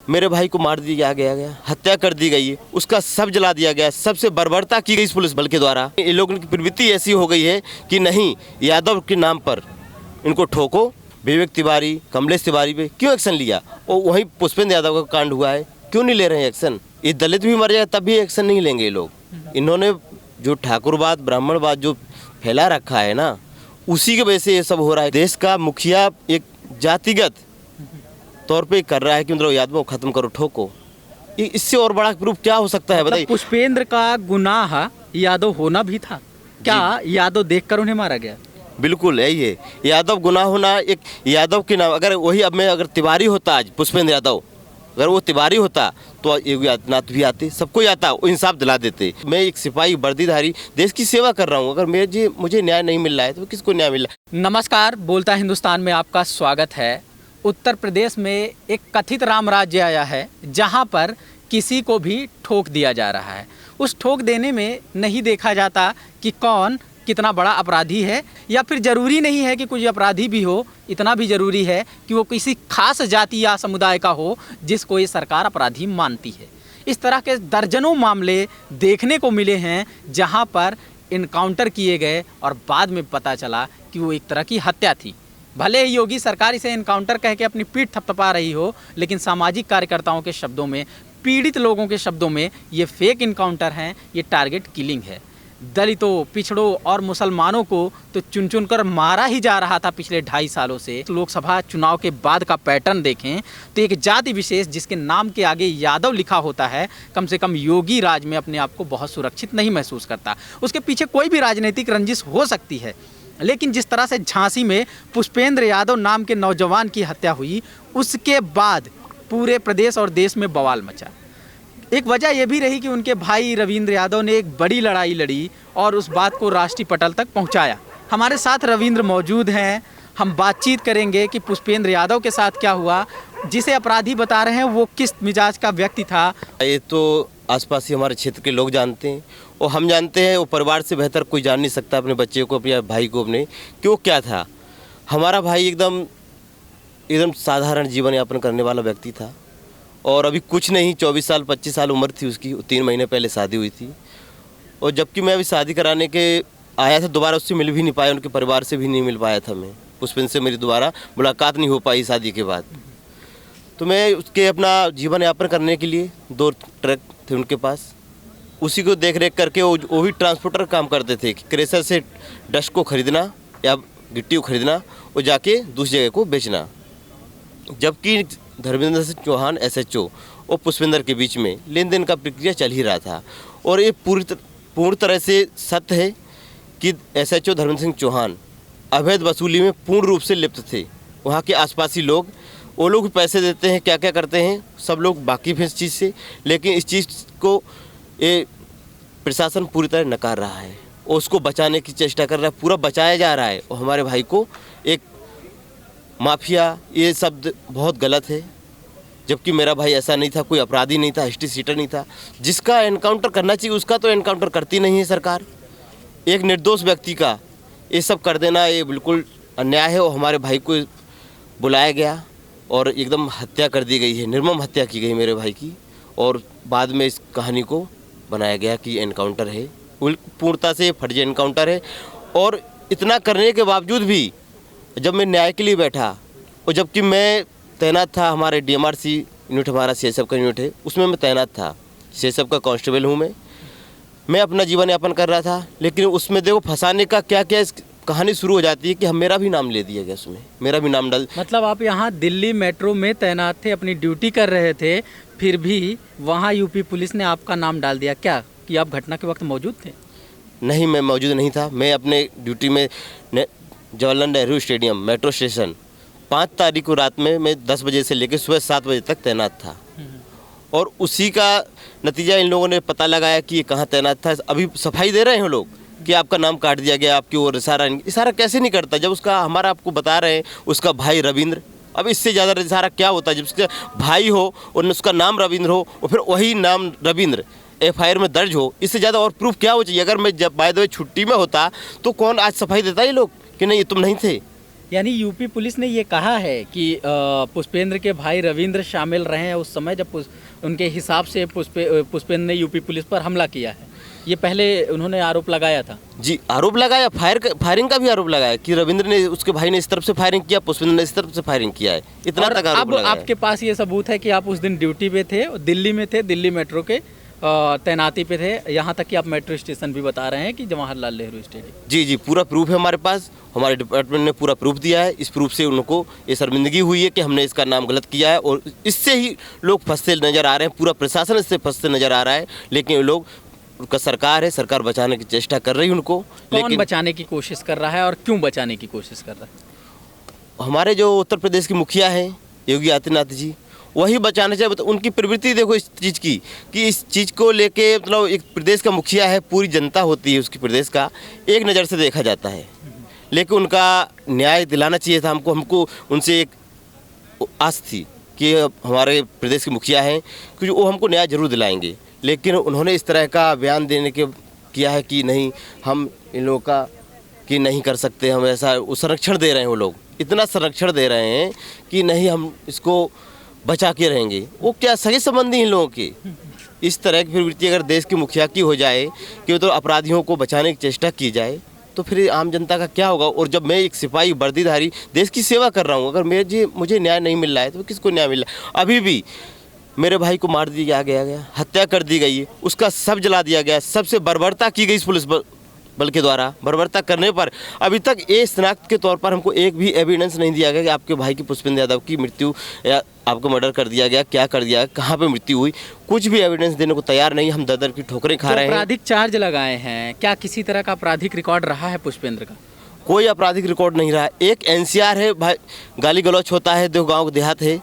मेरे भाई को मार दिया गया, हत्या कर दी गई है, उसका शव जला दिया गया, सबसे बर्बरता की गई इस पुलिस बल के द्वारा। ये लोगों की प्रवृत्ति ऐसी हो गई है कि नहीं, यादव के नाम पर इनको ठोको। विवेक तिवारी, कमलेश तिवारी पे क्यों एक्शन लिया? और वहीं पुष्पेंद्र यादव का कांड हुआ है, क्यों नहीं ले रहे हैं एक्शन? ये दलित भी मर जाए तब भी एक्शन नहीं लेंगे ये लोग। इन्होंने जो ठाकुरवाद ब्राह्मणवाद जो फैला रखा है ना, उसी की वजह से ये सब हो रहा है। देश का मुखिया एक जातिगत तौर पे कर रहा है कि मतलब यादवों को खत्म करो, ठोको। इससे और बड़ा प्रूफ क्या हो सकता है बताइए? पुष्पेंद्र का गुनाह यादव होना भी था क्या? यादव देखकर उन्हें मारा गया? बिल्कुल यही है, यादव गुनाह होना। एक यादव के नाम अगर वही अब मैं अगर तिवारी होता, आज पुष्पेंद्र यादव अगर वो तिवारी होता तो योगी आदित्यनाथ भी आते, सबको आता, वो इंसाफ दिला देते। मैं एक सिपाही वर्दीधारी देश की सेवा कर रहा हूँ, अगर मुझे न्याय नहीं मिल रहा है तो किसको न्याय मिल रहा है? नमस्कार, बोलता हिंदुस्तान में आपका स्वागत है। उत्तर प्रदेश में एक कथित राम राज्य आया है जहां पर किसी को भी ठोक दिया जा रहा है। उस ठोक देने में नहीं देखा जाता कि कौन कितना बड़ा अपराधी है, या फिर ज़रूरी नहीं है कि कोई अपराधी भी हो, इतना भी ज़रूरी है कि वो किसी खास जाति या समुदाय का हो जिसको ये सरकार अपराधी मानती है। इस तरह के दर्जनों मामले देखने को मिले हैं जहां पर इनकाउंटर किए गए और बाद में पता चला कि वो एक तरह की हत्या थी। भले ही योगी सरकार इसे इनकाउंटर कह के अपनी पीठ थपथपा रही हो, लेकिन सामाजिक कार्यकर्ताओं के शब्दों में, पीड़ित लोगों के शब्दों में, ये फेक इनकाउंटर हैं, ये टारगेट किलिंग है। दलितों, पिछड़ों और मुसलमानों को तो चुन चुन कर मारा ही जा रहा था पिछले 2.5 सालों से। लोकसभा चुनाव के बाद का पैटर्न देखें तो एक जाति विशेष जिसके नाम के आगे यादव लिखा होता है, कम से कम योगी राज में अपने आप को बहुत सुरक्षित नहीं महसूस करता। उसके पीछे कोई भी राजनीतिक रंजिश हो सकती है, लेकिन जिस तरह से झांसी में पुष्पेंद्र यादव नाम के नौजवान की हत्या हुई, उसके बाद पूरे प्रदेश और देश में बवाल मचा। एक वजह यह भी रही कि उनके भाई रविंद्र यादव ने एक बड़ी लड़ाई लड़ी और उस बात को राष्ट्रीय पटल तक पहुंचाया। हमारे साथ रविंद्र मौजूद हैं, हम बातचीत करेंगे कि पुष्पेंद्र यादव के साथ क्या हुआ, जिसे अपराधी बता रहे हैं वो किस मिजाज का व्यक्ति था। ये तो आसपास ही हमारे क्षेत्र के लोग जानते हैं और हम जानते हैं, वो परिवार से बेहतर कोई जान नहीं सकता अपने बच्चे को, अपने भाई को, अपने क्यों क्या था। हमारा भाई एकदम साधारण जीवन यापन करने वाला व्यक्ति था और अभी कुछ नहीं, 24 साल 25 साल उम्र थी उसकी। 3 महीने पहले शादी हुई थी और जबकि मैं अभी शादी कराने के आया था, दोबारा उससे मिल भी नहीं पाया, उनके परिवार से भी नहीं मिल पाया था मैं। पुष्पेंद्र से मेरी दोबारा मुलाकात नहीं हो पाई शादी के बाद। तो मैं उसके अपना जीवन यापन करने के लिए 2 ट्रक थे उनके पास, उसी को देख रेख करके वो भी ट्रांसपोर्टर काम करते थे। क्रेशर से डस्ट को खरीदना या गिट्टी को खरीदना और जाके दूसरी जगह को बेचना। जबकि धर्मेंद्र सिंह चौहान SHO और पुष्पेंद्र के बीच में लेन देन का प्रक्रिया चल ही रहा था। और ये पूर्ण तरह से सत्य है कि SHO धर्मेंद्र सिंह चौहान अवैध वसूली में पूर्ण रूप से लिप्त थे। वहाँ के आसपासी लोग, वो लोग पैसे देते हैं, क्या क्या करते हैं, सब लोग वाकिफ़ हैं इस चीज़ से, लेकिन इस चीज़ को ये प्रशासन पूरी तरह नकार रहा है और उसको बचाने की चेष्टा कर रहा है, पूरा बचाया जा रहा है। और हमारे भाई को एक माफिया, ये शब्द बहुत गलत है, जबकि मेरा भाई ऐसा नहीं था, कोई अपराधी नहीं था, हिस्ट्री सीटर नहीं था। जिसका एनकाउंटर करना चाहिए उसका तो एनकाउंटर करती नहीं है सरकार। एक निर्दोष व्यक्ति का ये सब कर देना, ये बिल्कुल अन्याय है। और हमारे भाई को बुलाया गया और एकदम हत्या कर दी गई है, निर्मम हत्या की गई मेरे भाई की। और बाद में इस कहानी को बनाया गया कि एनकाउंटर है, पूर्णता से फर्जी एनकाउंटर है। और इतना करने के बावजूद भी जब मैं न्याय के लिए बैठा और जबकि मैं तैनात था, हमारे DMRC यूनिट, हमारा CSF का यूनिट है, उसमें मैं तैनात था, CSF का कांस्टेबल हूँ मैं अपना जीवन यापन कर रहा था। लेकिन उसमें देखो फंसाने का क्या क्या कहानी शुरू हो जाती है कि हम मेरा भी नाम ले दिया गया, उसमें मेरा भी नाम डाल। मतलब आप यहाँ दिल्ली मेट्रो में तैनात थे, अपनी ड्यूटी कर रहे थे, फिर भी वहाँ यूपी पुलिस ने आपका नाम डाल दिया क्या कि आप घटना के वक्त मौजूद थे? नहीं, मैं मौजूद नहीं था। मैं अपने ड्यूटी में Jawaharlal Nehru stadium metro station 5 तारीख को रात में मैं 10 बजे से लेकर सुबह 7 बजे तक तैनात था। और उसी का नतीजा इन लोगों ने पता लगाया कि ये कहाँ तैनात था। अभी सफाई दे रहे हैं लोग कि आपका नाम काट दिया गया, आपकी ओर इशारा कैसे नहीं करता जब उसका, हमारा आपको बता रहे हैं, उसका भाई रविंद्र। अब इससे ज़्यादा इशारा क्या होता है जब उसका भाई हो और उसका नाम रविंद्र हो और फिर वही नाम रविंद्र FIR में दर्ज हो, इससे ज़्यादा और प्रूफ क्या हो चाहिए? अगर मैं जब बाय द वे छुट्टी में होता तो कौन आज सफाई देता ये लोग कि नहीं तुम नहीं थे? यानी यूपी पुलिस ने ये कहा है कि पुष्पेंद्र के भाई रविंद्र शामिल रहे हैं उस समय जब उनके हिसाब से पुष्पेंद्र ने यूपी पुलिस पर हमला किया है। ये पहले उन्होंने आरोप लगाया था। जी, आरोप लगाया, फायरिंग का भी आरोप लगाया कि रविंद्र ने, उसके भाई ने इस तरफ से फायरिंग किया, पुष्पेंद्र ने इस तरफ से फायरिंग किया है, इतना तक आरोप लगाया। आपके पास ये सबूत है कि आप उस दिन ड्यूटी पे थे, दिल्ली में थे, दिल्ली मेट्रो के तैनाती पे थे, यहाँ तक कि आप मेट्रो स्टेशन भी बता रहे हैं कि जवाहरलाल नेहरू स्टेडियम। जी, पूरा प्रूफ है हमारे पास, हमारे डिपार्टमेंट ने पूरा प्रूफ दिया है। इस प्रूफ से उनको ये शर्मिंदगी हुई है कि हमने इसका नाम गलत किया है, और इससे ही लोग फंसते नज़र आ रहे हैं, पूरा प्रशासन इससे फंसते नज़र आ रहा है। लेकिन ये लोग, उनका सरकार है, सरकार बचाने की चेष्टा कर रही है उनको। कौन बचाने की कोशिश कर रहा है और क्यों बचाने की कोशिश कर रहा है? हमारे जो उत्तर प्रदेश के मुखिया हैं योगी आदित्यनाथ जी, वही बचाना चाहिए। मतलब उनकी प्रवृत्ति देखो इस चीज़ की, कि इस चीज़ को लेके, मतलब एक प्रदेश का मुखिया है, पूरी जनता होती है उसकी प्रदेश का, एक नज़र से देखा जाता है। लेकिन उनका न्याय दिलाना चाहिए था हमको उनसे एक आस थी कि हमारे प्रदेश के मुखिया हैं, क्योंकि वो हमको न्याय जरूर दिलाएंगे। लेकिन उन्होंने इस तरह का बयान देने के किया है कि नहीं, हम इन लोगों का कि नहीं कर सकते, हम ऐसा, वो संरक्षण दे रहे हैं, वो लोग इतना संरक्षण दे रहे हैं कि नहीं, हम इसको बचा के रहेंगे। वो क्या सगे संबंधी इन लोगों के? इस तरह की प्रवृत्ति अगर देश की मुखिया की हो जाए कि तो अपराधियों को बचाने की चेष्टा की जाए, तो फिर आम जनता का क्या होगा? और जब मैं एक सिपाही वर्दीधारी देश की सेवा कर रहा हूँ, अगर मुझे न्याय नहीं मिल रहा है तो किसको न्याय मिल रहा है? अभी भी मेरे भाई को मार दिया गया, हत्या कर दी गई है, उसका शव जला दिया गया, सबसे बर्बरता की गई इस पुलिस बल के द्वारा। बर्बरता करने पर अभी तक ये शनाख्त के तौर पर हमको एक भी एविडेंस नहीं दिया गया कि आपके भाई की पुष्पेंद्र यादव की मृत्यु या आपको मर्डर कर दिया गया, क्या कर दिया, कहाँ पे मृत्यु हुई, कुछ भी एविडेंस देने को तैयार नहीं। हम दर की ठोकरें खा रहे हैं। आपराधिक चार्ज लगाए हैं, क्या किसी तरह का आपराधिक रिकॉर्ड रहा है पुष्पेंद्र का? कोई आपराधिक रिकॉर्ड नहीं रहा। एक एनसीआर है, भाई गाली गलौच होता है, देखो गाँव देहात है,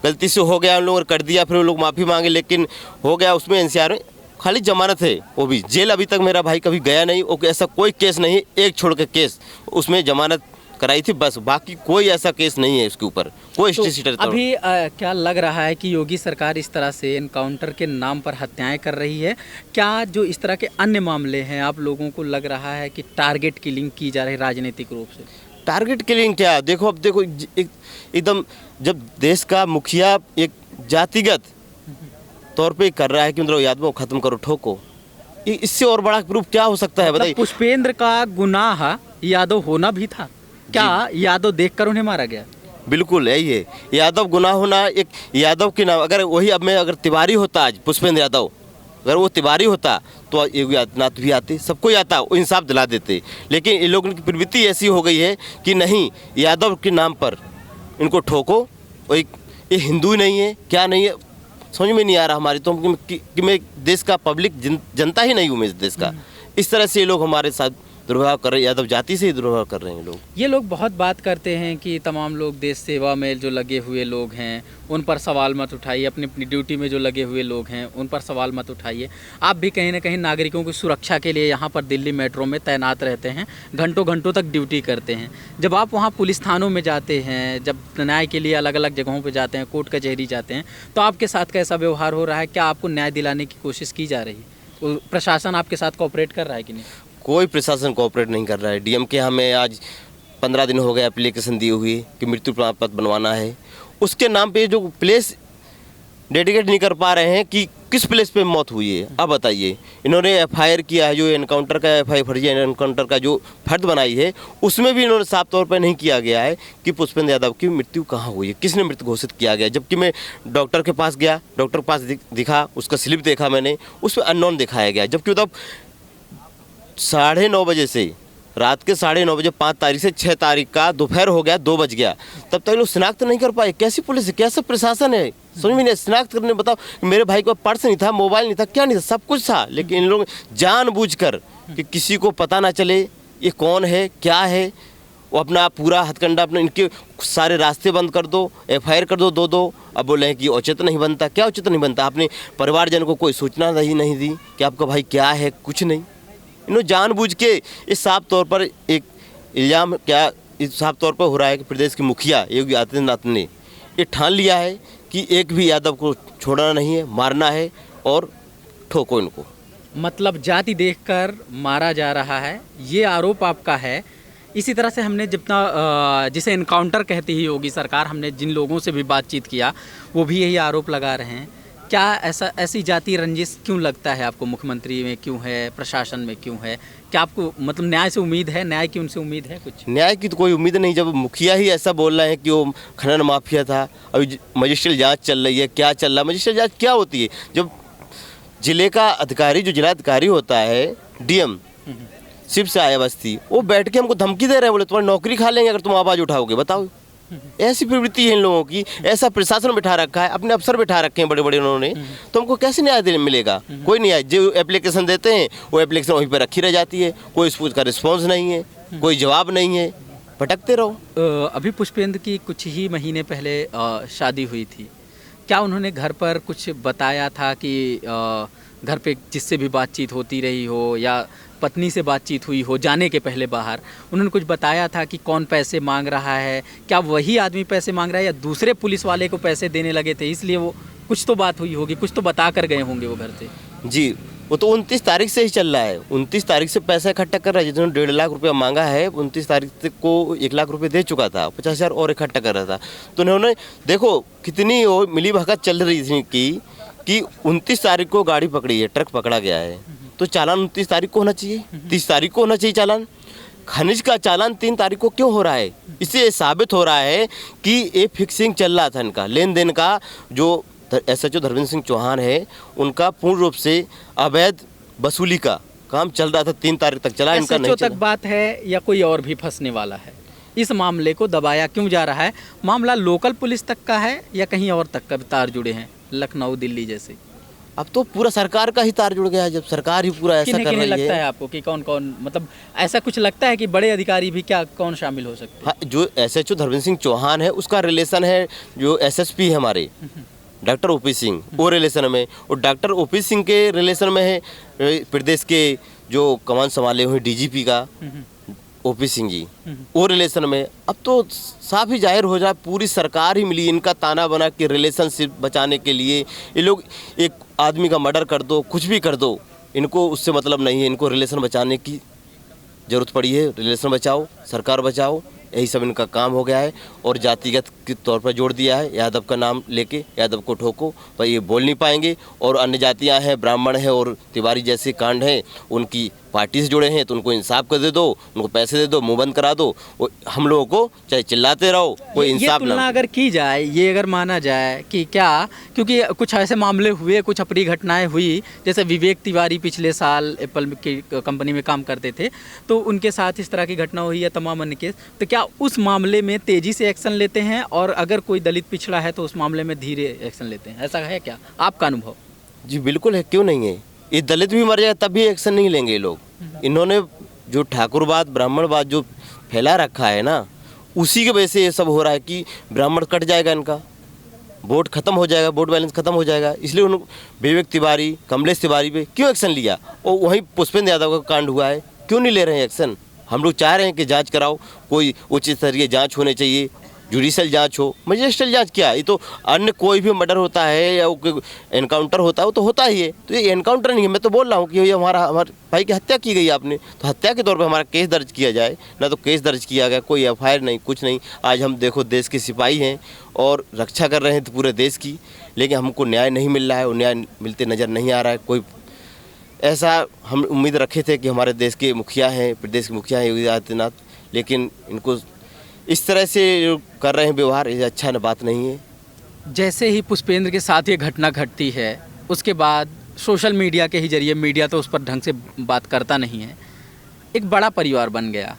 गलती से हो गया, उन लोगों ने कर दिया, फिर वो लोग माफ़ी मांगे, लेकिन हो गया। उसमें एनसीआर में खाली जमानत है, वो भी जेल अभी तक मेरा भाई कभी गया नहीं। वो ऐसा कोई केस नहीं, एक छोड़ के केस उसमें जमानत कराई थी बस, बाकी कोई ऐसा केस नहीं है उसके ऊपर, कोई तो अभी क्या लग रहा है कि योगी सरकार इस तरह से एनकाउंटर के नाम पर हत्याएं कर रही है? क्या जो इस तरह के अन्य मामले हैं, आप लोगों को लग रहा है कि टारगेट किलिंग की जा रही है राजनीतिक रूप से? टारगेट किलिंग क्या, देखो अब देखो एकदम, जब देश का मुखिया एक जातिगत तौर पे कर रहा है कि मतलब यादवों को खत्म करो, ठोको, इससे और बड़ा प्रूफ क्या हो सकता है बताइए? पुष्पेंद्र का गुनाह यादव होना भी था क्या? यादव देखकर उन्हें मारा गया? बिल्कुल यही है, यादव गुनाह होना। एक यादव के नाम, अगर वही अब मैं अगर तिवारी होता, आज पुष्पेंद्र यादव अगर वो तिवारी होता तो योगी आदित्यनाथ भी आते, सबको आता, वो इंसाफ दिला देते। लेकिन इन लोगों की प्रवृत्ति ऐसी हो गई है कि नहीं, यादव के नाम पर इनको ठोको। और ये हिंदू नहीं है, क्या नहीं है, समझ में नहीं आ रहा हमारी तो कि मैं देश का पब्लिक जनता ही नहीं हूँ मैं इस देश का। इस तरह से ये लोग हमारे साथ दुर्व्यवहार कर रहे हैं, यादव जाति से ही दुर्व्यवहार कर रहे हैं लोग। ये लोग बहुत बात करते हैं कि तमाम लोग देश सेवा में जो लगे हुए लोग हैं उन पर सवाल मत उठाइए, अपनी अपनी ड्यूटी में जो लगे हुए लोग हैं उन पर सवाल मत उठाइए। आप भी कहीं ना कहीं नागरिकों की सुरक्षा के लिए यहाँ पर दिल्ली मेट्रो में तैनात रहते हैं, घंटों घंटों तक ड्यूटी करते हैं। जब आप वहाँ पुलिस थानों में जाते हैं, जब न्याय के लिए अलग अलग जगहों पर जाते हैं, कोर्ट कचहरी जाते हैं, तो आपके साथ कैसा व्यवहार हो रहा है? क्या आपको न्याय दिलाने की कोशिश की जा रही है? प्रशासन आपके साथ कोऑपरेट कर रहा है कि नहीं? कोई प्रशासन कोऑपरेट नहीं कर रहा है। डीएम के हमें आज 15 दिन हो गए एप्लीकेशन दी हुई कि मृत्यु प्रमाण पत्र बनवाना है, उसके नाम पे जो प्लेस डेडिकेट नहीं कर पा रहे हैं कि किस प्लेस पे मौत हुई है। अब बताइए, इन्होंने एफआईआर किया है, जो एनकाउंटर का फर्जी एनकाउंटर का जो फर्द बनाई है, उसमें भी इन्होंने साफ तौर पर नहीं किया गया है कि पुष्पेंद्र यादव की मृत्यु कहाँ हुई है, किसने मृत्यु घोषित किया गया। जबकि मैं डॉक्टर के पास गया, डॉक्टर के पास दिखा, उसका स्लिप देखा मैंने, उसमें अननोन दिखाया गया। जबकि मतलब 9:30 बजे से रात के 9:30 बजे 5 तारीख से 6 तारीख का दोपहर हो गया, 2 बज गया, तब तक लोग शिनाख्त नहीं कर पाए। कैसी पुलिस है, कैसा प्रशासन है, समझ में नहीं। शिनाख्त करने, बताओ, मेरे भाई को पर्स नहीं था, मोबाइल नहीं था, क्या नहीं था, सब कुछ था, लेकिन इन लोग जानबूझकर कि किसी को पता ना चले ये कौन है, क्या है, वो अपना पूरा हथकंडा, अपने इनके सारे रास्ते बंद कर दो, एफआईआर कर दो। अब बोले हैं कि औचित नहीं बनता। क्या औचित नहीं बनता? आपने परिवारजन को कोई सूचना नहीं दी कि आपका भाई क्या है, कुछ नहीं। इन्होंने जानबूझ के इस साफ तौर पर एक इल्ज़ाम, क्या इस साफ तौर पर हो रहा है कि प्रदेश के मुखिया योगी आदित्यनाथ ने ये ठान लिया है कि एक भी यादव को छोड़ना नहीं है, मारना है और ठोको इनको। मतलब जाति देखकर मारा जा रहा है, ये आरोप आपका है। इसी तरह से हमने जितना जिसे इनकाउंटर कहती ही होगी सरकार, हमने जिन लोगों से भी बातचीत किया वो भी यही आरोप लगा रहे हैं। क्या ऐसी जाति रंजिश क्यों लगता है आपको? मुख्यमंत्री में क्यों है, प्रशासन में क्यों है? क्या आपको मतलब न्याय से उम्मीद है? न्याय की उनसे उम्मीद है कुछ? न्याय की तो कोई उम्मीद नहीं, जब मुखिया ही ऐसा बोल रहे हैं कि वो खनन माफिया था। अभी मजिस्ट्रेट जांच चल रही है, क्या चल रहा है? मजिस्ट्रेट जांच क्या होती है? जब जिले का अधिकारी, जो जिलाधिकारी होता है, डीएम शिव से आया बस्ती, वो बैठ के हमको धमकी दे रहे हैं, बोले तुम्हारी नौकरी खा लेंगे अगर तुम आवाज़ उठाओगे। बताओ, ऐसी प्रवृत्ति है इन लोगों की। ऐसा प्रशासन बिठा रखा है, अपने अफसर बिठा रखे हैं बड़े बड़े उन्होंने, तो हमको कैसे न्याय मिलेगा? कोई न्याय। जो एप्लीकेशन देते हैं वो एप्लीकेशन वहीं पर रखी रह जाती है, कोई उसका रिस्पॉन्स नहीं है, कोई जवाब नहीं है, भटकते रहो। अभी पुष्पेंद्र की कुछ ही महीने पहले शादी हुई थी। क्या उन्होंने घर पर कुछ बताया था कि घर पे जिससे भी बातचीत होती रही हो या पत्नी से बातचीत हुई हो जाने के पहले बाहर, उन्होंने कुछ बताया था कि कौन पैसे मांग रहा है? क्या वही आदमी पैसे मांग रहा है या दूसरे पुलिस वाले को पैसे देने लगे थे, इसलिए वो कुछ तो बात हुई होगी, कुछ तो बता कर गए होंगे वो घर से? जी, वो तो 29 तारीख से ही चल रहा है। 29 तारीख से पैसा इकट्ठा कर रहा है। जिन्होंने 1.5 लाख रुपया मांगा है, 29 तारीख तक को 1 लाख रुपये दे चुका था, 50,000 और इकट्ठा कर रहा था। तो उन्होंने देखो कितनी वो मिली भगत चल रही थी कि 29 तारीख को गाड़ी पकड़ी है, ट्रक पकड़ा गया है, तो चालान 29 तारीख को होना चाहिए, 30 तारीख को होना चाहिए चालान। खनिज का चालान 3 तारीख को क्यों हो रहा है? इससे साबित हो रहा है कि ये फिक्सिंग चल रहा था इनका, लेन देन का। जो SHO धर्मेंद्र सिंह चौहान है, उनका पूर्ण रूप से अवैध वसूली का काम चल रहा था। 3 तारीख तक चला, इनका नहीं तक बात है या कोई और भी फंसने वाला है? इस मामले को दबाया क्यों जा रहा है? मामला लोकल पुलिस तक का है या कहीं और तक का तार जुड़े हैं, लखनऊ दिल्ली जैसे? अब तो पूरा सरकार का ही तार जुड़ गया है, जब सरकार ही पूरा ऐसा कर रही है। लगता है आपको कि कौन कौन, मतलब ऐसा कुछ लगता है कि बड़े अधिकारी भी क्या कौन शामिल हो सकते हैं? हाँ, जो SHO धर्मेंद्र सिंह चौहान है उसका रिलेशन है, जो SSP है हमारे डॉक्टर OP सिंह, वो रिलेशन में, और डॉक्टर OP सिंह के रिलेशन में है प्रदेश के जो कमान संभाले हुए DGP का OP सिंह जी, वो रिलेशन में। अब तो साफ ही जाहिर हो जाए, पूरी सरकार ही मिली इनका ताना बना के रिलेशनशिप बचाने के लिए। ये लोग एक आदमी का मर्डर कर दो, कुछ भी कर दो, इनको उससे मतलब नहीं है। इनको रिलेशन बचाने की ज़रूरत पड़ी है। रिलेशन बचाओ, सरकार बचाओ, यही सब इनका काम हो गया है। और जातिगत के तौर पर जोड़ दिया है, यादव का नाम लेके यादव को ठोको, पर ये बोल नहीं पाएंगे। और अन्य जातियां हैं, ब्राह्मण हैं और तिवारी जैसे कांड हैं, उनकी पार्टी से जुड़े हैं, तो उनको इंसाफ कर दे दो, उनको पैसे दे दो, मुंह बंद करा दो। वो हम लोगों को चाहे चिल्लाते रहो, कोई इंसाफ ना। तुलना अगर की जाए, ये अगर माना जाए कि क्या, क्योंकि कुछ ऐसे मामले हुए, कुछ अप्रिय घटनाएं हुई, जैसे विवेक तिवारी पिछले साल एप्पल की कंपनी में काम करते थे, तो उनके साथ इस तरह की घटना हुई है, तमाम अन्य केस। तो क्या उस मामले में तेजी से एक्शन लेते हैं और अगर कोई दलित पिछड़ा है तो उस मामले में धीरे एक्शन लेते हैं? ऐसा है क्या आपका अनुभव? जी बिल्कुल है, क्यों नहीं है। ये दलित भी मर जाए तब भी एक्शन नहीं लेंगे ये लोग। इन्होंने जो ठाकुरवाद, ब्राह्मणवाद जो फैला रखा है ना, उसी की वजह से ये सब हो रहा है कि ब्राह्मण कट जाएगा, इनका वोट खत्म हो जाएगा, वोट बैलेंस खत्म हो जाएगा। इसलिए उन विवेक तिवारी, कमलेश तिवारी पे क्यों एक्शन लिया? और वहीं पुष्पेंद्र यादव का कांड हुआ है, क्यों नहीं ले रहे हैं एक्शन? हम लोग चाह रहे हैं कि जांच कराओ, कोई उचित तरीके जांच होनी चाहिए, जुडिशल जांच हो। मजिस्ट्रियल जांच क्या, ये तो अन्य कोई भी मर्डर होता है या एनकाउंटर होता है, वो तो होता ही है। तो ये एनकाउंटर नहीं है। मैं तो बोल रहा हूँ कि ये हमारे भाई की हत्या की गई आपने, तो हत्या के तौर पे हमारा केस दर्ज किया जाए। ना तो केस दर्ज किया गया, कोई FIR नहीं, कुछ नहीं। आज हम देखो देश के सिपाही हैं और रक्षा कर रहे हैं पूरे देश की, लेकिन हमको न्याय नहीं मिल रहा है, वो न्याय मिलते नज़र नहीं आ रहा है। कोई ऐसा हम उम्मीद रखे थे कि हमारे देश के मुखिया हैं, प्रदेश के मुखिया हैं योगी आदित्यनाथ, लेकिन इनको इस तरह से कर रहे हैं व्यवहार, ये अच्छा न बात नहीं है। जैसे ही पुष्पेंद्र के साथ ये घटना घटती है, उसके बाद सोशल मीडिया के ही जरिए, मीडिया तो उस पर ढंग से बात करता नहीं है, एक बड़ा परिवार बन गया।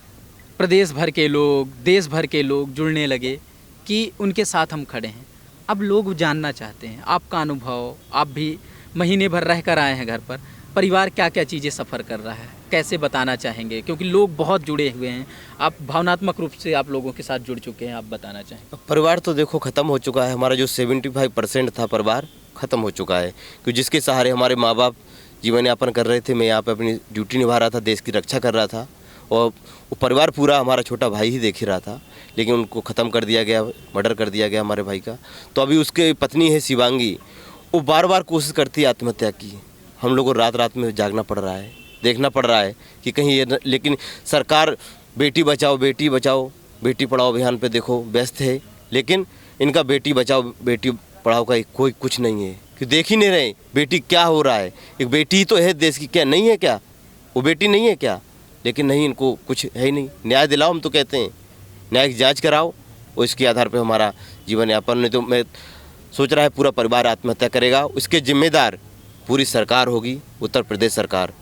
प्रदेश भर के लोग, देश भर के लोग जुड़ने लगे कि उनके साथ हम खड़े हैं। अब लोग जानना चाहते हैं आपका अनुभव, आप भी महीने भर रह कर आए हैं घर पर, परिवार क्या क्या चीज़ें सफ़र कर रहा है, कैसे बताना चाहेंगे? क्योंकि लोग बहुत जुड़े हुए हैं, आप भावनात्मक रूप से आप लोगों के साथ जुड़ चुके हैं, आप बताना चाहें। परिवार तो देखो ख़त्म हो चुका है। हमारा जो 75% था परिवार ख़त्म हो चुका है, क्योंकि जिसके सहारे हमारे माँ बाप जीवन यापन कर रहे थे। मैं यहाँ पे अपनी ड्यूटी निभा रहा था, देश की रक्षा कर रहा था, और वो परिवार पूरा हमारा छोटा भाई ही देख ही रहा था, लेकिन उनको ख़त्म कर दिया गया, मर्डर कर दिया गया हमारे भाई का। तो अभी उसके पत्नी है शिवांगी, वो बार बार कोशिश करती है आत्महत्या की। हम लोग को रात रात में जागना पड़ रहा है, देखना पड़ रहा है कि कहीं ये लेकिन सरकार बेटी बचाओ बेटी पढ़ाओ अभियान पे देखो व्यस्त है, लेकिन इनका बेटी बचाओ बेटी पढ़ाओ का कोई कुछ नहीं है कि देख ही नहीं रहे बेटी क्या हो रहा है। एक बेटी ही तो है देश की, क्या नहीं है क्या? वो बेटी नहीं है क्या? लेकिन नहीं, इनको कुछ है ही नहीं। न्याय दिलाओ, हम तो कहते हैं न्याय की जाँच कराओ और इसके आधार पर हमारा जीवन यापन। नहीं तो मैं सोच रहा है पूरा परिवार आत्महत्या करेगा, उसके जिम्मेदार पूरी सरकार होगी, उत्तर प्रदेश सरकार।